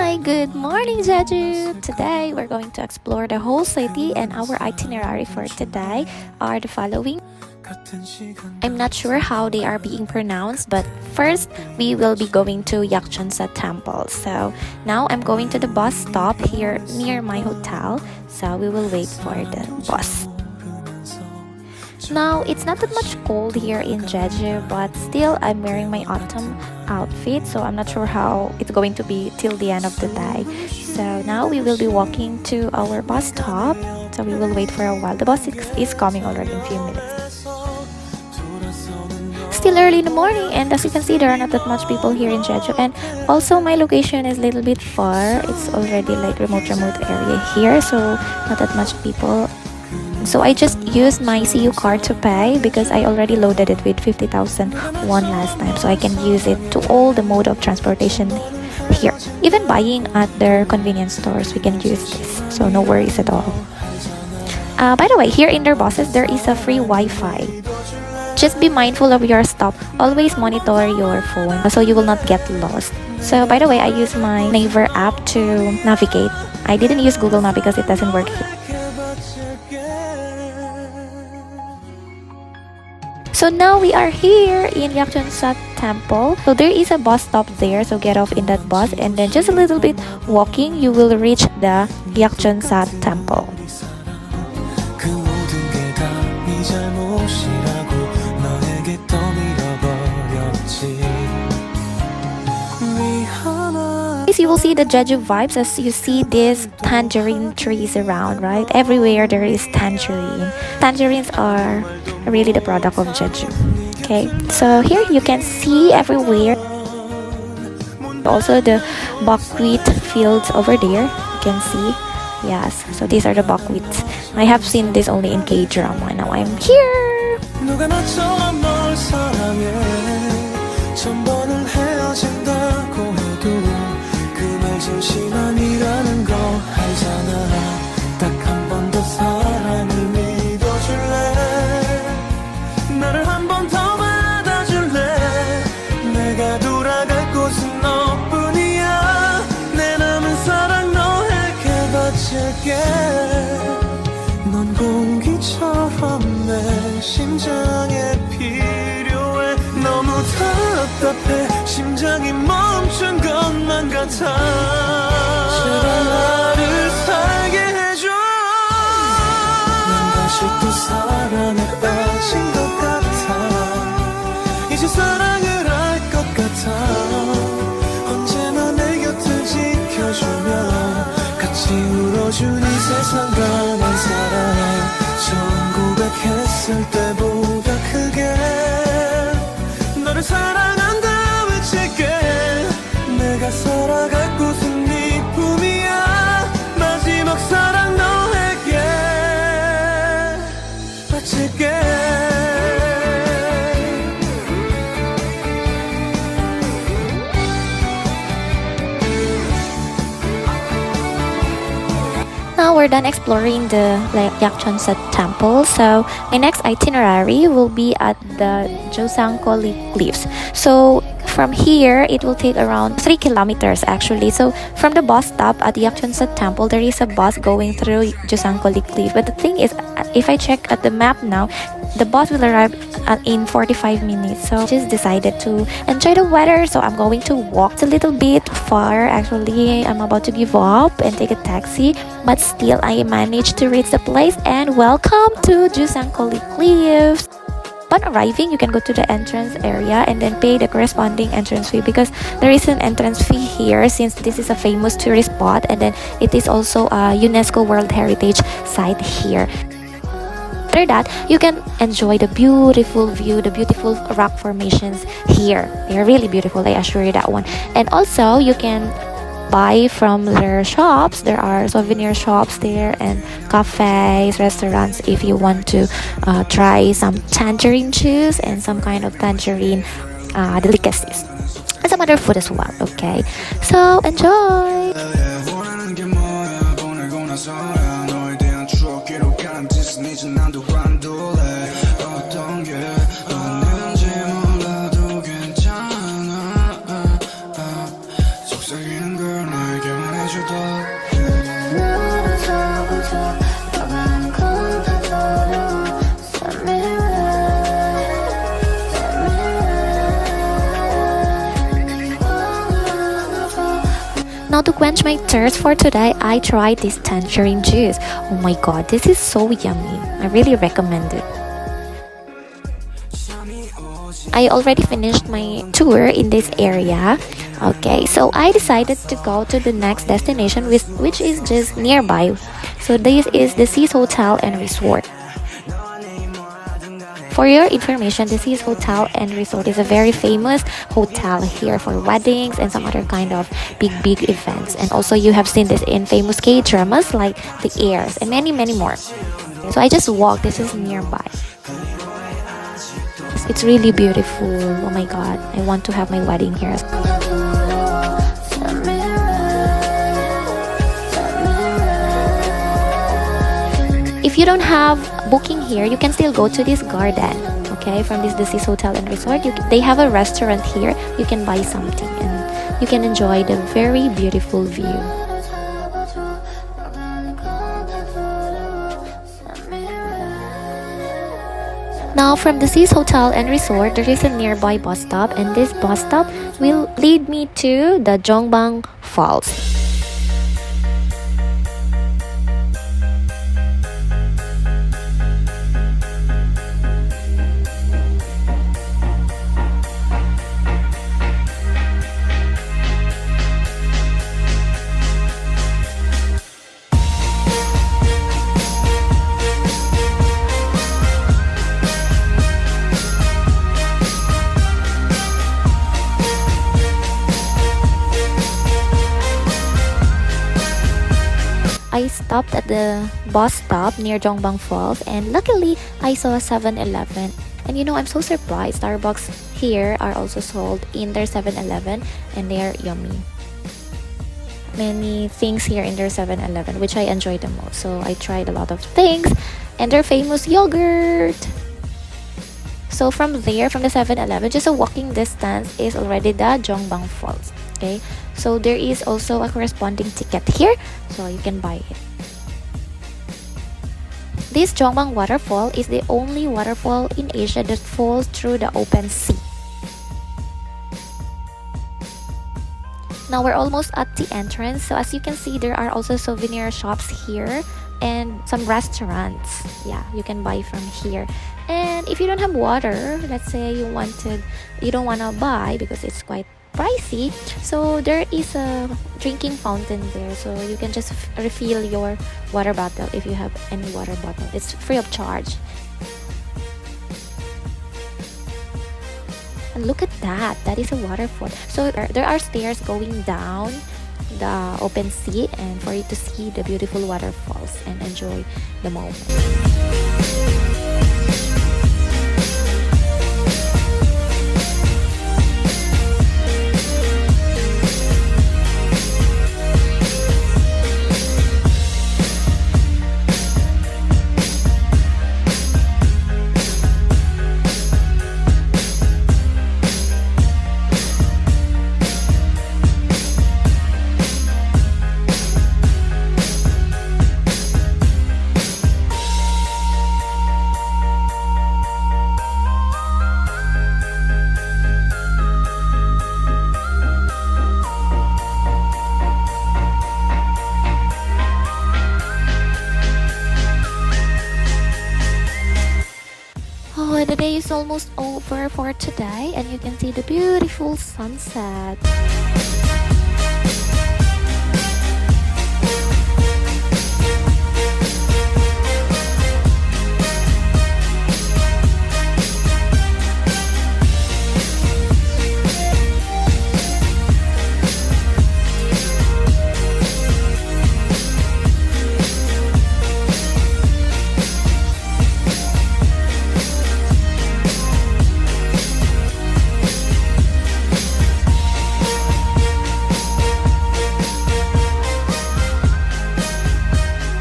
Hi, good morning, Jeju! Today we're going to explore the whole city, and our itinerary for today are the following. I'm not sure how they are being pronounced, but first we will be going to Yakchonsa Temple. So now I'm going to the bus stop here near my hotel, so we will wait for the bus. Now, it's not that much cold here in Jeju, but still I'm wearing my autumn outfit, so I'm not sure how it's going to be till the end of the day. So now we will be walking to our bus stop, so we will wait for a while. The bus is coming already in a few minutes. Still early in the morning, and as you can see, there are not that much people here in Jeju, and also my location is a little bit far. It's already like remote area here, so not that much people. So I just used my CU card to pay because I already loaded it with 50,000 won last time, so I can use it to all the mode of transportation here. Even buying at their convenience stores, we can use this, so no worries at all. By the way, here in their buses, there is a free Wi-Fi. Just be mindful of your stop. Always monitor your phone so you will not get lost. So by the way, I use my Naver app to navigate. I didn't use Google Map because it doesn't work here. So now we are here in Yakchonsa Temple. So there is a bus stop there, so get off in that bus and then just a little bit walking, you will reach the Yakchonsa Temple. You will see the Jeju vibes as you see these tangerine trees around, right? Everywhere there is tangerine. Tangerines are really the product of Jeju. Okay, so here you can see everywhere. Also the buckwheat fields over there, you can see. Yes, so these are the buckwheats. I have seen this only in K-drama. Now I'm here. 진심만이라는 거 알잖아. 딱 한 번 더 사랑을 믿어줄래? 나를 한 번 더 받아줄래? 내가 돌아갈 곳은 너뿐이야. 내 남은 사랑 너에게 바칠게. 넌 공기처럼 내 심장에 필요해. 너무 답답해. 심장이 멈춘 것만 같아. 제발 나를 살게 해줘. 난 다시 또 사랑에 빠진 것 같아. 이제 사랑을 알 것 같아. 언제나 내 곁을 지켜주며 같이 울어준 이 세상과 난 사랑. 처음 고백했을 때보다 크게 너를 사랑한다. 내가 살아갈 곳은 네 품이야. 마지막 사랑 너에게 바칠게. Now we're done exploring the Yakchonsa Temple, so my next itinerary will be at the Joseon Cliffs. So from here, it will take around 3 kilometers actually. So from the bus stop at the Yakchonsa Temple, there is a bus going through Joseon Cliff. But the thing is, if I check at the map now, the bus will arrive in 45 minutes. So I just decided to enjoy the weather, so I'm going to walk. It's a little bit far actually. I'm about to give up and take a taxi, but still I managed to reach the place. And welcome to Joseon Cliffs. Upon arriving, you can go to the entrance area and then pay the corresponding entrance fee, because there is an entrance fee here since this is a famous tourist spot, and then it is also a UNESCO World Heritage Site here. After that, you can enjoy the beautiful view, the beautiful rock formations here. They are really beautiful, I assure you that one. And also, you can buy from their shops. There are souvenir shops there and cafes, restaurants if you want to try some tangerine juice and some kind of tangerine delicacies and some other food as well. Okay, so enjoy. 속삭이는 걸 알게 Now to quench my thirst for today, I tried this tangerine juice. Oh my god, this is so yummy. I really recommend it. I already finished my tour in this area. Okay, so I decided to go to the next destination which is just nearby. So this is the Seas Hotel and Resort. For your information, the Seas Hotel and Resort is a very famous hotel here for weddings and some other kind of big events. And also you have seen this in famous K-dramas like The Heirs and many more. So I just walked, this is nearby. It's really beautiful. Oh my god, I want to have my wedding here. If you don't have booking here, you can still go to this garden. Okay, from this Seas Hotel and Resort, they have a restaurant here. You can buy something and you can enjoy the very beautiful view. Now from the Seas Hotel and Resort, there is a nearby bus stop, and this bus stop will lead me to the Jongbang Falls. I stopped at the bus stop near Jongbang Falls, and luckily I saw a 7-Eleven. And you know, I'm so surprised. Starbucks here are also sold in their 7-Eleven, and they are yummy. Many things here in their 7-Eleven, which I enjoy the most. So I tried a lot of things, and their famous yogurt. So from there, from the 7-Eleven, just a walking distance is already the Jongbang Falls. Okay, so there is also a corresponding ticket here, so you can buy it. This Jongbang waterfall is the only waterfall in Asia that falls through the open sea. Now we're almost at the entrance, so as you can see, there are also souvenir shops here and some restaurants. Yeah, you can buy from here. And if you don't have water, let's say you don't want to buy because it's quite pricey, so there is a drinking fountain there, so you can just refill your water bottle if you have any water bottle. It's free of charge. And look at that is a waterfall. So there are stairs going down the open sea, and for you to see the beautiful waterfalls and enjoy the moment. The day is almost over for today, and you can see the beautiful sunset.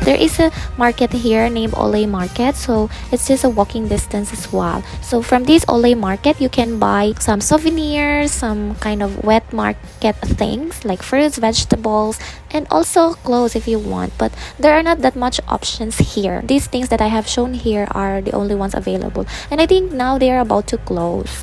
There is a market here named Olay Market, so it's just a walking distance as well. So from this Olay Market, you can buy some souvenirs, some kind of wet market things like fruits, vegetables, and also clothes if you want. But there are not that much options here. These things that I have shown here are the only ones available, and I think now they are about to close.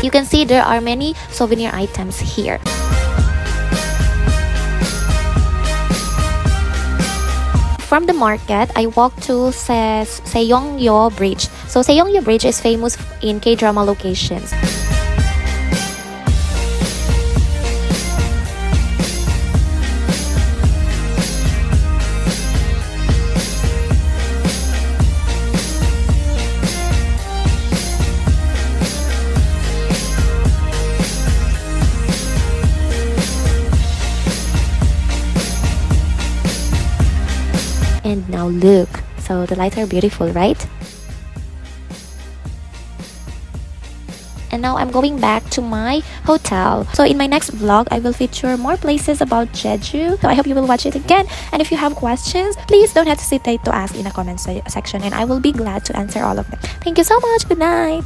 You can see there are many souvenir items here. From the market, I walked to Seongyo Bridge. So Seongyo Bridge is famous in K-drama locations. And now look, so the lights are beautiful, right? And now I'm going back to my hotel. So in my next vlog, I will feature more places about Jeju. So I hope you will watch it again. And if you have questions, please don't hesitate to ask in the comment section, and I will be glad to answer all of them. Thank you so much. Good night.